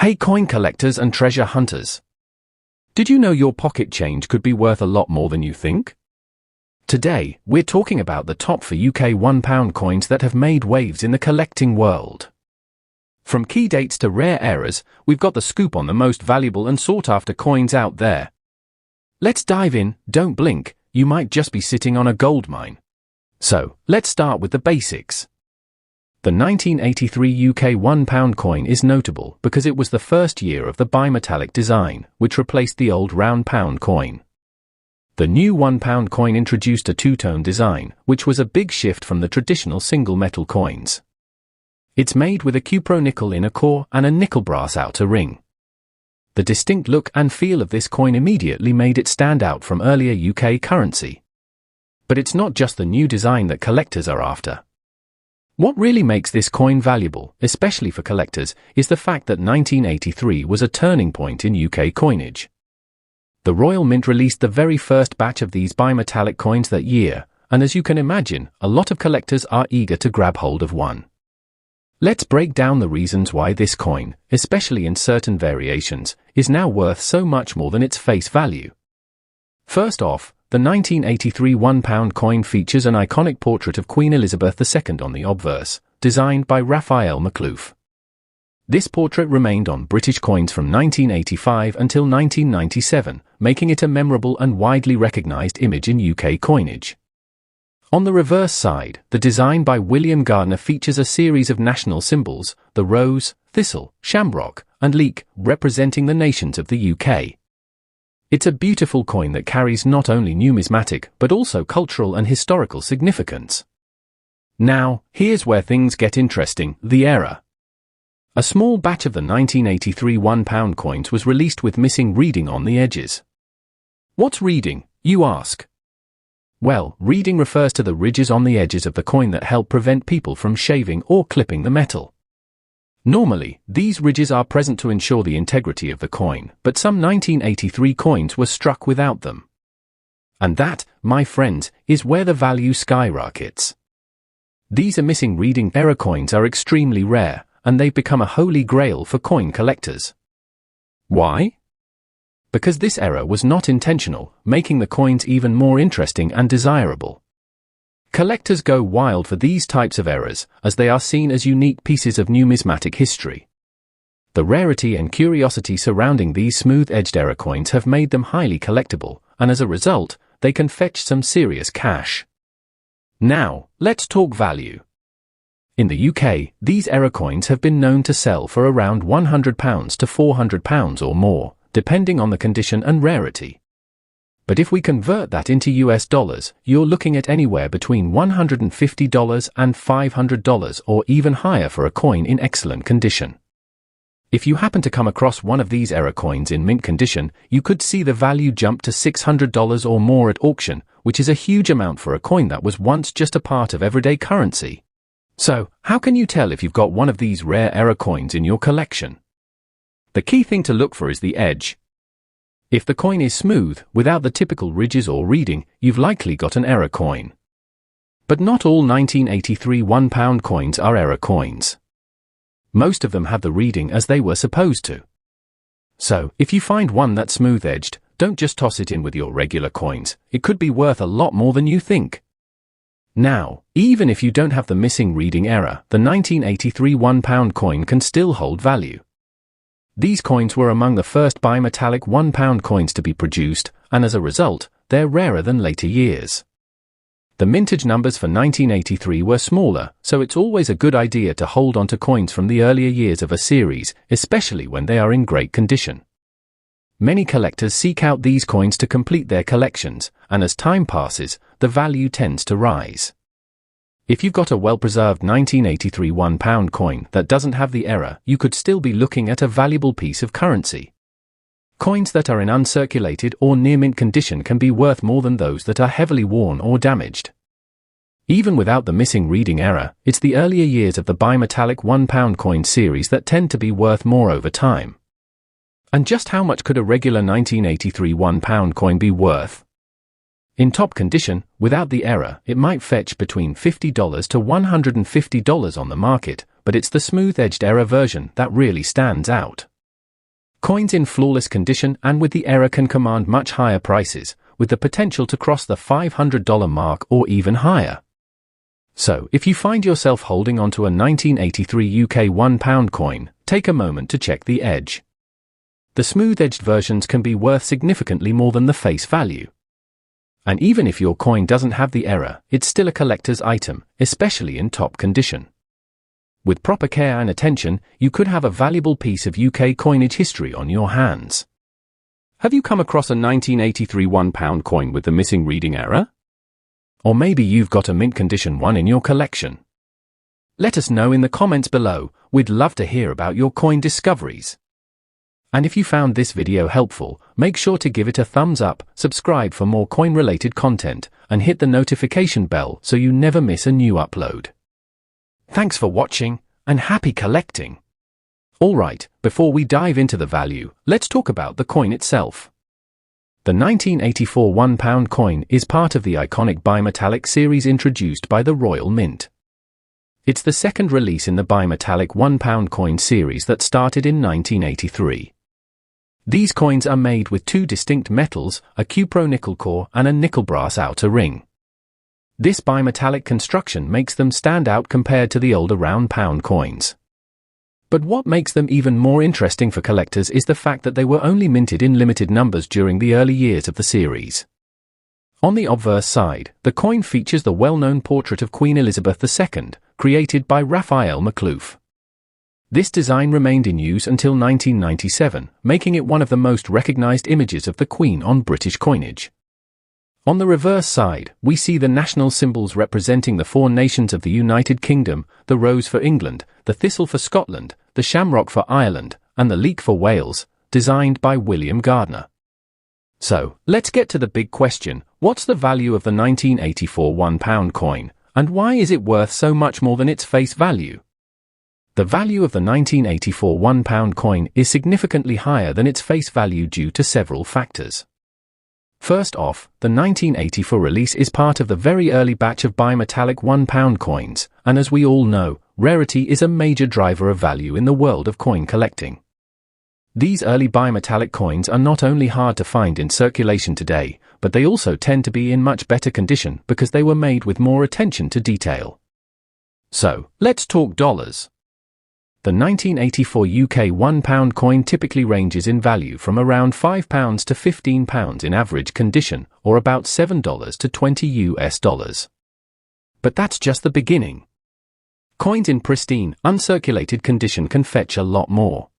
Hey coin collectors and treasure hunters! Did you know your pocket change could be worth a lot more than you think? Today, we're talking about the top 4 UK £1 coins that have made waves in the collecting world. From key dates to rare eras, we've got the scoop on the most valuable and sought-after coins out there. Let's dive in, don't blink, you might just be sitting on a gold mine. So, let's start with the basics. The 1983 UK £1 coin is notable because it was the first year of the bimetallic design, which replaced the old round pound coin. The new £1 coin introduced a two-tone design, which was a big shift from the traditional single metal coins. It's made with a cupronickel inner core and a nickel brass outer ring. The distinct look and feel of this coin immediately made it stand out from earlier UK currency. But it's not just the new design that collectors are after. What really makes this coin valuable, especially for collectors, is the fact that 1983 was a turning point in UK coinage. The Royal Mint released the very first batch of these bimetallic coins that year, and as you can imagine, a lot of collectors are eager to grab hold of one. Let's break down the reasons why this coin, especially in certain variations, is now worth so much more than its face value. First off, the 1983 £1 coin features an iconic portrait of Queen Elizabeth II on the obverse, designed by Raphael McLoof. This portrait remained on British coins from 1985 until 1997, making it a memorable and widely recognised image in UK coinage. On the reverse side, the design by William Gardner features a series of national symbols, the rose, thistle, shamrock, and leek, representing the nations of the UK. It's a beautiful coin that carries not only numismatic but also cultural and historical significance. Now, here's where things get interesting, the era. A small batch of the 1983 £1 coins was released with missing reading on the edges. What's reading, you ask? Well, reading refers to the ridges on the edges of the coin that help prevent people from shaving or clipping the metal. Normally, these ridges are present to ensure the integrity of the coin, but some 1983 coins were struck without them. And that, my friends, is where the value skyrockets. These missing reading error coins are extremely rare, and they've become a holy grail for coin collectors. Why? Because this error was not intentional, making the coins even more interesting and desirable. Collectors go wild for these types of errors, as they are seen as unique pieces of numismatic history. The rarity and curiosity surrounding these smooth-edged error coins have made them highly collectible, and as a result, they can fetch some serious cash. Now, let's talk value. In the UK, these error coins have been known to sell for around £100 to £400 or more, depending on the condition and rarity. But if we convert that into US dollars, you're looking at anywhere between $150 and $500 or even higher for a coin in excellent condition. If you happen to come across one of these error coins in mint condition, you could see the value jump to $600 or more at auction, which is a huge amount for a coin that was once just a part of everyday currency. So, how can you tell if you've got one of these rare error coins in your collection? The key thing to look for is the edge. If the coin is smooth, without the typical ridges or reading, you've likely got an error coin. But not all 1983 £1 coins are error coins. Most of them have the reading as they were supposed to. So, if you find one that's smooth-edged, don't just toss it in with your regular coins, it could be worth a lot more than you think. Now, even if you don't have the missing reading error, the 1983 £1 coin can still hold value. These coins were among the first bimetallic £1 coins to be produced, and as a result, they're rarer than later years. The mintage numbers for 1983 were smaller, so it's always a good idea to hold on to coins from the earlier years of a series, especially when they are in great condition. Many collectors seek out these coins to complete their collections, and as time passes, the value tends to rise. If you've got a well-preserved 1983 £1 coin that doesn't have the error, you could still be looking at a valuable piece of currency. Coins that are in uncirculated or near-mint condition can be worth more than those that are heavily worn or damaged. Even without the missing reading error, it's the earlier years of the bimetallic £1 coin series that tend to be worth more over time. And just how much could a regular 1983 £1 coin be worth? In top condition, without the error, it might fetch between $50 to $150 on the market, but it's the smooth-edged error version that really stands out. Coins in flawless condition and with the era can command much higher prices, with the potential to cross the $500 mark or even higher. So, if you find yourself holding onto a 1983 UK £1 coin, take a moment to check the edge. The smooth-edged versions can be worth significantly more than the face value. And even if your coin doesn't have the error, it's still a collector's item, especially in top condition. With proper care and attention, you could have a valuable piece of UK coinage history on your hands. Have you come across a 1983 £1 coin with the missing reading error? Or maybe you've got a mint condition one in your collection. Let us know in the comments below. We'd love to hear about your coin discoveries. And if you found this video helpful, make sure to give it a thumbs up, subscribe for more coin-related content, and hit the notification bell so you never miss a new upload. Thanks for watching, and happy collecting! Alright, before we dive into the value, let's talk about the coin itself. The 1984 £1 coin is part of the iconic bimetallic series introduced by the Royal Mint. It's the second release in the bimetallic £1 coin series that started in 1983. These coins are made with two distinct metals, a cupro-nickel core and a nickel-brass outer ring. This bimetallic construction makes them stand out compared to the older round pound coins. But what makes them even more interesting for collectors is the fact that they were only minted in limited numbers during the early years of the series. On the obverse side, the coin features the well-known portrait of Queen Elizabeth II, created by Raphael Maklouf. This design remained in use until 1997, making it one of the most recognized images of the Queen on British coinage. On the reverse side, we see the national symbols representing the four nations of the United Kingdom, the rose for England, the thistle for Scotland, the shamrock for Ireland, and the leek for Wales, designed by William Gardner. So, let's get to the big question: what's the value of the 1984 £1 coin, and why is it worth so much more than its face value? The value of the 1984 £1 coin is significantly higher than its face value due to several factors. First off, the 1984 release is part of the very early batch of bimetallic £1 coins, and as we all know, rarity is a major driver of value in the world of coin collecting. These early bimetallic coins are not only hard to find in circulation today, but they also tend to be in much better condition because they were made with more attention to detail. So, let's talk dollars. The 1984 UK £1 coin typically ranges in value from around £5 to £15 in average condition, or about $7 to $20. But that's just the beginning. Coins in pristine, uncirculated condition can fetch a lot more.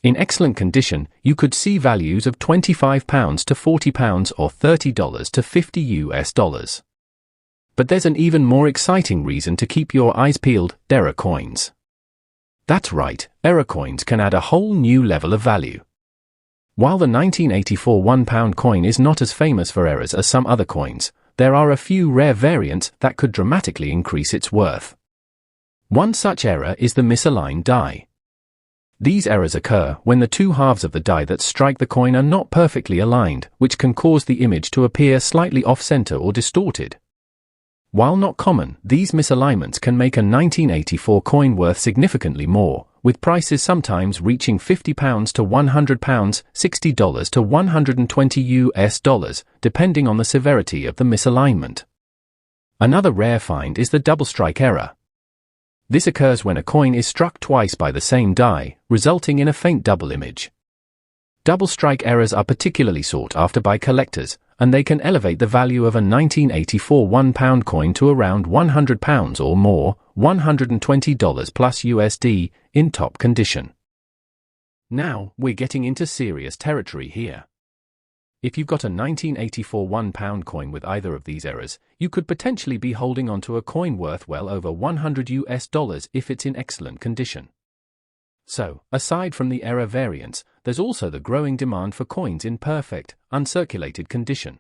In excellent condition, you could see values of £25 to £40 or $30 to $50. But there's an even more exciting reason to keep your eyes peeled: error coins. That's right, error coins can add a whole new level of value. While the 1984 £1 coin is not as famous for errors as some other coins, there are a few rare variants that could dramatically increase its worth. One such error is the misaligned die. These errors occur when the two halves of the die that strike the coin are not perfectly aligned, which can cause the image to appear slightly off-center or distorted. While not common, these misalignments can make a 1984 coin worth significantly more, with prices sometimes reaching £50 to £100, $60 to $120, depending on the severity of the misalignment. Another rare find is the double strike error. This occurs when a coin is struck twice by the same die, resulting in a faint double image. Double strike errors are particularly sought after by collectors, and they can elevate the value of a 1984 £1 coin to around £100 or more, $120 plus USD, in top condition. Now, we're getting into serious territory here. If you've got a 1984 £1 coin with either of these errors, you could potentially be holding onto a coin worth well over $100 if it's in excellent condition. So, aside from the error variants, there's also the growing demand for coins in perfect, uncirculated condition.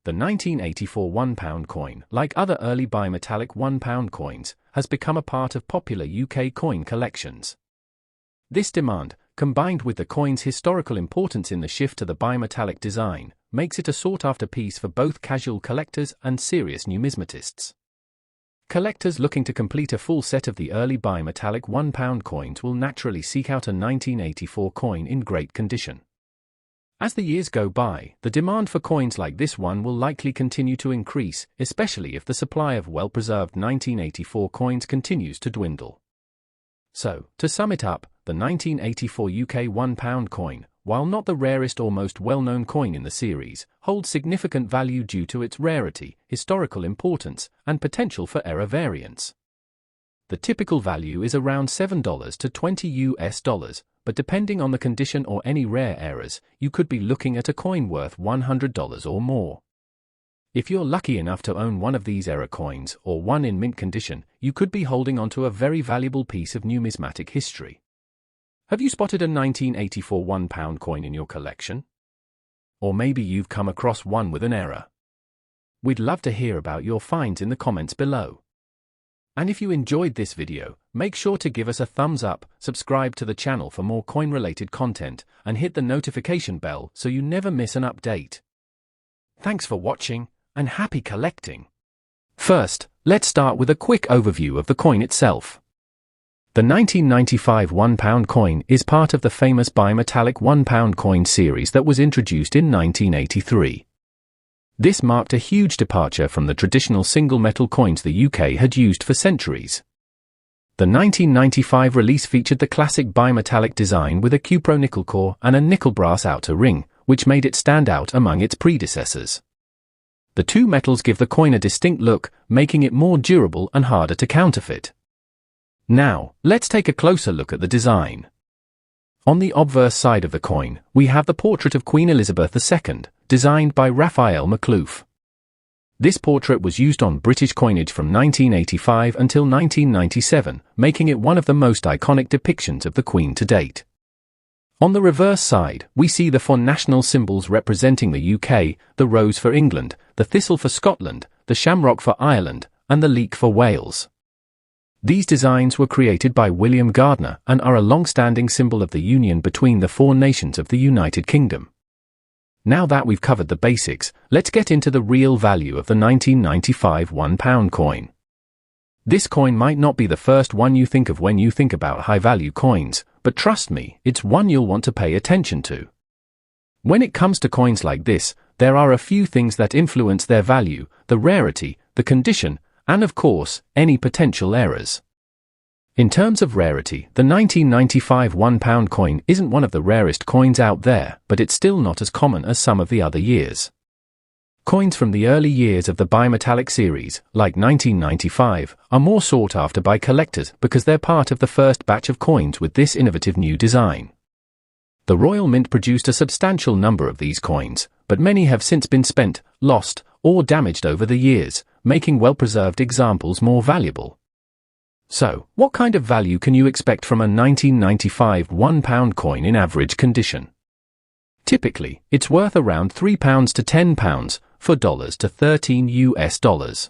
The 1984 £1 coin, like other early bimetallic £1 coins, has become a part of popular UK coin collections. This demand, combined with the coin's historical importance in the shift to the bimetallic design, makes it a sought-after piece for both casual collectors and serious numismatists. Collectors looking to complete a full set of the early bimetallic £1 coins will naturally seek out a 1984 coin in great condition. As the years go by, the demand for coins like this one will likely continue to increase, especially if the supply of well-preserved 1984 coins continues to dwindle. So, to sum it up, the 1984 UK £1 coin, while not the rarest or most well-known coin in the series, holds significant value due to its rarity, historical importance, and potential for error variance. The typical value is around $7 to $20, but depending on the condition or any rare errors, you could be looking at a coin worth $100 or more. If you're lucky enough to own one of these error coins, or one in mint condition, you could be holding onto a very valuable piece of numismatic history. Have you spotted a 1984 £1 coin in your collection? Or maybe you've come across one with an error. We'd love to hear about your finds in the comments below. And if you enjoyed this video, make sure to give us a thumbs up, subscribe to the channel for more coin-related content, and hit the notification bell so you never miss an update. Thanks for watching, and happy collecting! First, let's start with a quick overview of the coin itself. The 1995 £1 coin is part of the famous bimetallic £1 coin series that was introduced in 1983. This marked a huge departure from the traditional single metal coins the UK had used for centuries. The 1995 release featured the classic bimetallic design with a cupro-nickel core and a nickel brass outer ring, which made it stand out among its predecessors. The two metals give the coin a distinct look, making it more durable and harder to counterfeit. Now, let's take a closer look at the design. On the obverse side of the coin, we have the portrait of Queen Elizabeth II, designed by Raphael McLoof. This portrait was used on British coinage from 1985 until 1997, making it one of the most iconic depictions of the Queen to date. On the reverse side, we see the four national symbols representing the UK, the rose for England, the thistle for Scotland, the shamrock for Ireland, and the leek for Wales. These designs were created by William Gardner and are a long-standing symbol of the union between the four nations of the United Kingdom. Now that we've covered the basics, let's get into the real value of the 1995 £1 coin. This coin might not be the first one you think of when you think about high-value coins, but trust me, it's one you'll want to pay attention to. When it comes to coins like this, there are a few things that influence their value: the rarity, the condition, and of course, any potential errors. In terms of rarity, the 1995 £1 coin isn't one of the rarest coins out there, but it's still not as common as some of the other years. Coins from the early years of the bimetallic series, like 1995, are more sought after by collectors because they're part of the first batch of coins with this innovative new design. The Royal Mint produced a substantial number of these coins, but many have since been spent, lost, or damaged over the years, making well-preserved examples more valuable. So, what kind of value can you expect from a 1995 £1 coin in average condition? Typically, it's worth around £3 to £10, $4 to $13.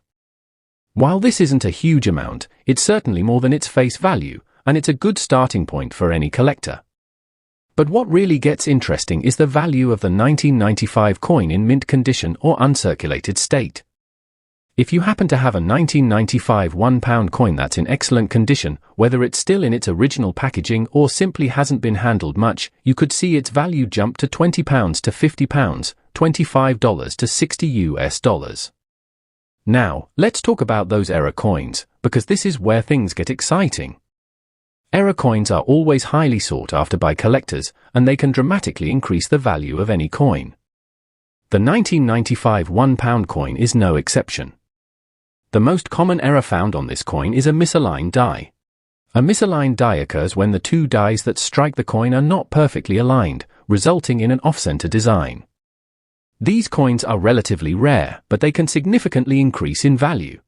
While this isn't a huge amount, it's certainly more than its face value, and it's a good starting point for any collector. But what really gets interesting is the value of the 1995 coin in mint condition or uncirculated state. If you happen to have a 1995 £1 coin that's in excellent condition, whether it's still in its original packaging or simply hasn't been handled much, you could see its value jump to £20 to £50, $25 to $60. Now, let's talk about those error coins, because this is where things get exciting. Error coins are always highly sought after by collectors, and they can dramatically increase the value of any coin. The 1995 £1 coin is no exception. The most common error found on this coin is a misaligned die. A misaligned die occurs when the two dies that strike the coin are not perfectly aligned, resulting in an off-center design. These coins are relatively rare, but they can significantly increase in value.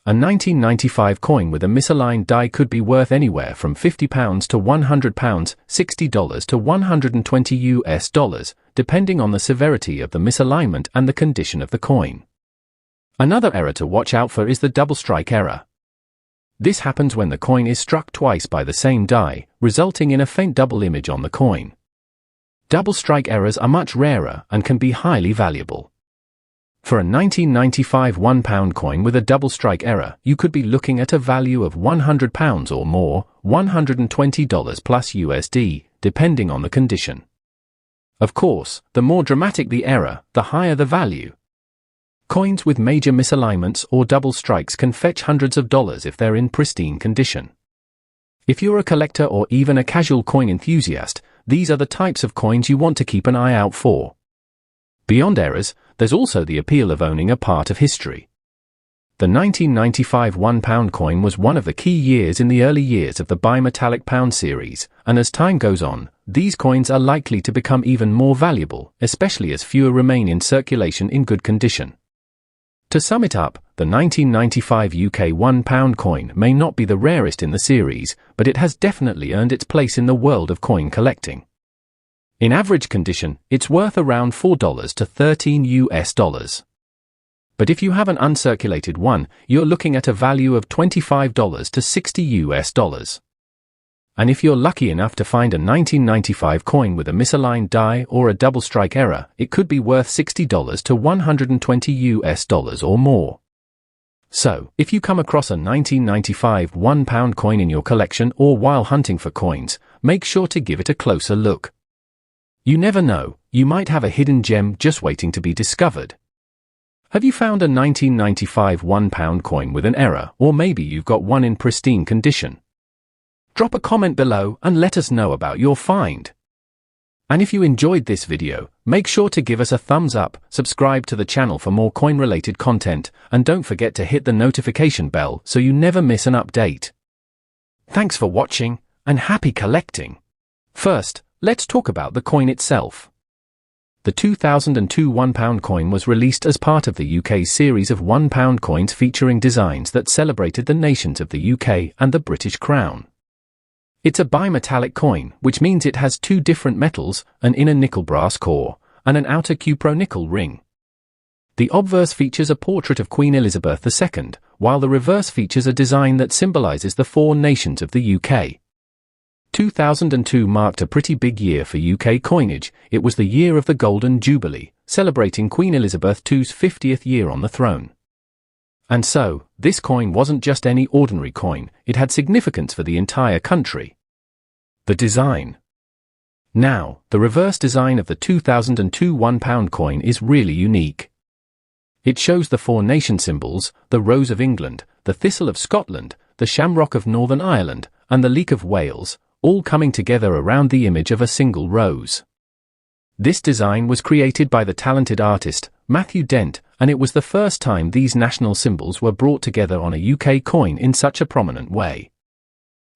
A 1995 coin with a misaligned die could be worth anywhere from £50 to £100, $60 to $120, depending on the severity of the misalignment and the condition of the coin. Another error to watch out for is the double strike error. This happens when the coin is struck twice by the same die, resulting in a faint double image on the coin. Double strike errors are much rarer and can be highly valuable. For a 1995 £1 coin with a double strike error, you could be looking at a value of £100 or more, $120 plus USD, depending on the condition. Of course, the more dramatic the error, the higher the value. Coins with major misalignments or double strikes can fetch hundreds of dollars if they're in pristine condition. If you're a collector or even a casual coin enthusiast, these are the types of coins you want to keep an eye out for. Beyond errors, there's also the appeal of owning a part of history. The 1995 £1 coin was one of the key years in the early years of the bimetallic pound series, and as time goes on, these coins are likely to become even more valuable, especially as fewer remain in circulation in good condition. To sum it up, the 1995 UK £1 coin may not be the rarest in the series, but it has definitely earned its place in the world of coin collecting. In average condition, it's worth around $4 to $13 US. But if you have an uncirculated one, you're looking at a value of $25 to $60 US. And if you're lucky enough to find a 1995 coin with a misaligned die or a double strike error, it could be worth $60 to $120 US or more. So, if you come across a 1995 £1 coin in your collection or while hunting for coins, make sure to give it a closer look. You never know, you might have a hidden gem just waiting to be discovered. Have you found a 1995 £1 coin with an error, or maybe you've got one in pristine condition? Drop a comment below and let us know about your find. And if you enjoyed this video, make sure to give us a thumbs up, subscribe to the channel for more coin-related content, and don't forget to hit the notification bell so you never miss an update. Thanks for watching, and happy collecting! First, let's talk about the coin itself. The 2002 £1 coin was released as part of the UK's series of £1 coins featuring designs that celebrated the nations of the UK and the British Crown. It's a bimetallic coin, which means it has two different metals, an inner nickel brass core, and an outer cupro-nickel ring. The obverse features a portrait of Queen Elizabeth II, while the reverse features a design that symbolises the four nations of the UK. 2002 marked a pretty big year for UK coinage. It was the year of the Golden Jubilee, celebrating Queen Elizabeth II's 50th year on the throne. And so, this coin wasn't just any ordinary coin, it had significance for the entire country. The design. Now, the reverse design of the 2002 £1 coin is really unique. It shows the four nation symbols, the Rose of England, the Thistle of Scotland, the Shamrock of Northern Ireland, and the Leek of Wales, all coming together around the image of a single rose. This design was created by the talented artist, Matthew Dent, and it was the first time these national symbols were brought together on a UK coin in such a prominent way.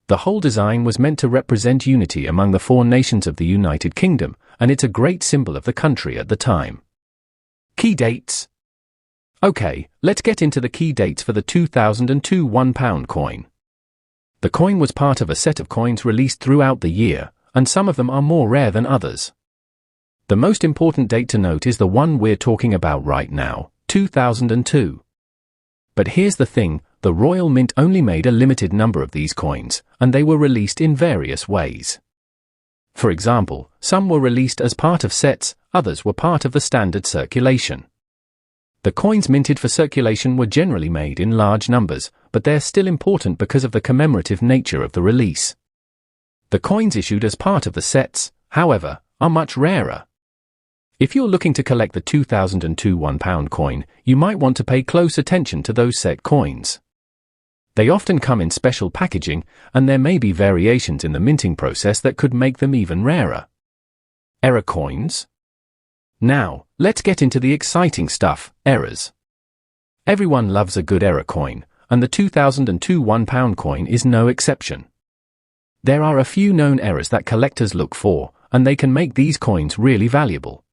The whole design was meant to represent unity among the four nations of the United Kingdom, and it's a great symbol of the country at the time. Key dates. Okay, let's get into the key dates for the 2002 £1 coin. The coin was part of a set of coins released throughout the year, and some of them are more rare than others. The most important date to note is the one we're talking about right now, 2002. But here's the thing, the Royal Mint only made a limited number of these coins, and they were released in various ways. For example, some were released as part of sets, others were part of the standard circulation. The coins minted for circulation were generally made in large numbers, but they're still important because of the commemorative nature of the release. The coins issued as part of the sets, however, are much rarer. If you're looking to collect the 2002 £1 coin, you might want to pay close attention to those set coins. They often come in special packaging, and there may be variations in the minting process that could make them even rarer. Error coins? Now, let's get into the exciting stuff, errors. Everyone loves a good error coin, and the 2002 £1 coin is no exception. There are a few known errors that collectors look for, and they can make these coins really valuable.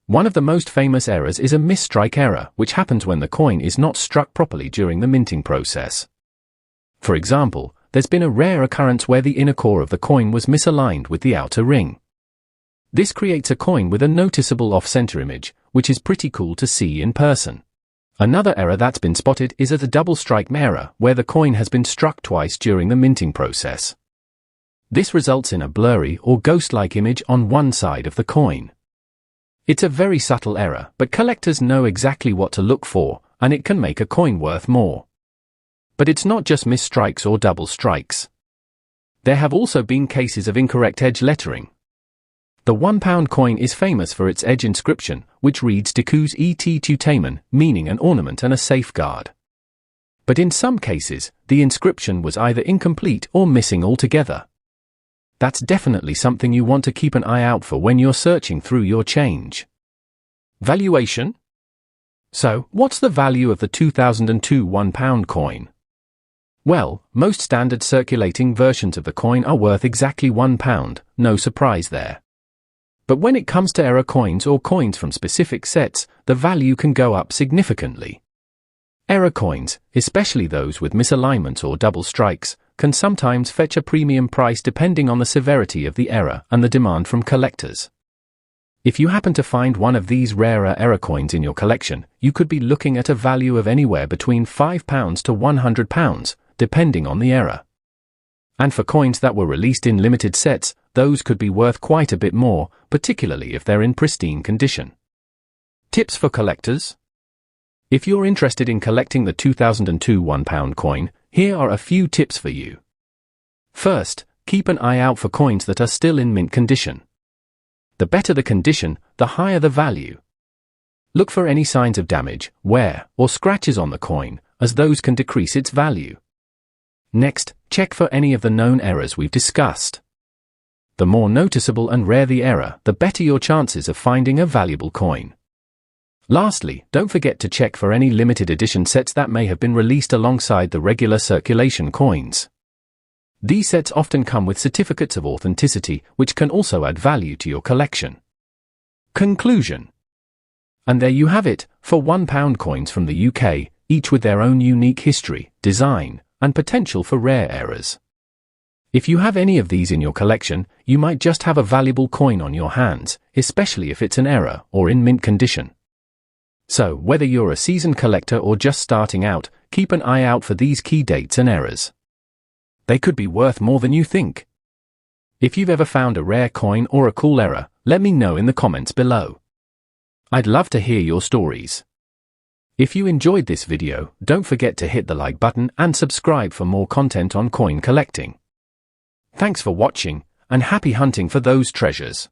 One of the most famous errors is a misstrike error, which happens when the coin is not struck properly during the minting process. For example, there's been a rare occurrence where the inner core of the coin was misaligned with the outer ring. This creates a coin with a noticeable off-center image, which is pretty cool to see in person. Another error that's been spotted is a double strike error, where the coin has been struck twice during the minting process. This results in a blurry or ghost-like image on one side of the coin. It's a very subtle error, but collectors know exactly what to look for, and it can make a coin worth more. But it's not just misstrikes or double strikes. There have also been cases of incorrect edge lettering. The £1 coin is famous for its edge inscription, which reads Decus et Tutamen, meaning an ornament and a safeguard. But in some cases, the inscription was either incomplete or missing altogether. That's definitely something you want to keep an eye out for when you're searching through your change. Valuation? So, what's the value of the 2002 £1 coin? Well, most standard circulating versions of the coin are worth exactly £1, no surprise there. But when it comes to error coins or coins from specific sets, the value can go up significantly. Error coins, especially those with misalignments or double strikes, can sometimes fetch a premium price depending on the severity of the error and the demand from collectors. If you happen to find one of these rarer error coins in your collection, you could be looking at a value of anywhere between £5 to £100, depending on the error. And for coins that were released in limited sets, those could be worth quite a bit more, particularly if they're in pristine condition. Tips for collectors? If you're interested in collecting the 2002 £1 coin, here are a few tips for you. First, keep an eye out for coins that are still in mint condition. The better the condition, the higher the value. Look for any signs of damage, wear, or scratches on the coin, as those can decrease its value. Next, check for any of the known errors we've discussed. The more noticeable and rare the error, the better your chances of finding a valuable coin. Lastly, don't forget to check for any limited edition sets that may have been released alongside the regular circulation coins. These sets often come with certificates of authenticity, which can also add value to your collection. Conclusion. And there you have it, for £1 coins from the UK, each with their own unique history, design, and potential for rare errors. If you have any of these in your collection, you might just have a valuable coin on your hands, especially if it's an error or in mint condition. So, whether you're a seasoned collector or just starting out, keep an eye out for these key dates and errors. They could be worth more than you think. If you've ever found a rare coin or a cool error, let me know in the comments below. I'd love to hear your stories. If you enjoyed this video, don't forget to hit the like button and subscribe for more content on coin collecting. Thanks for watching, and happy hunting for those treasures.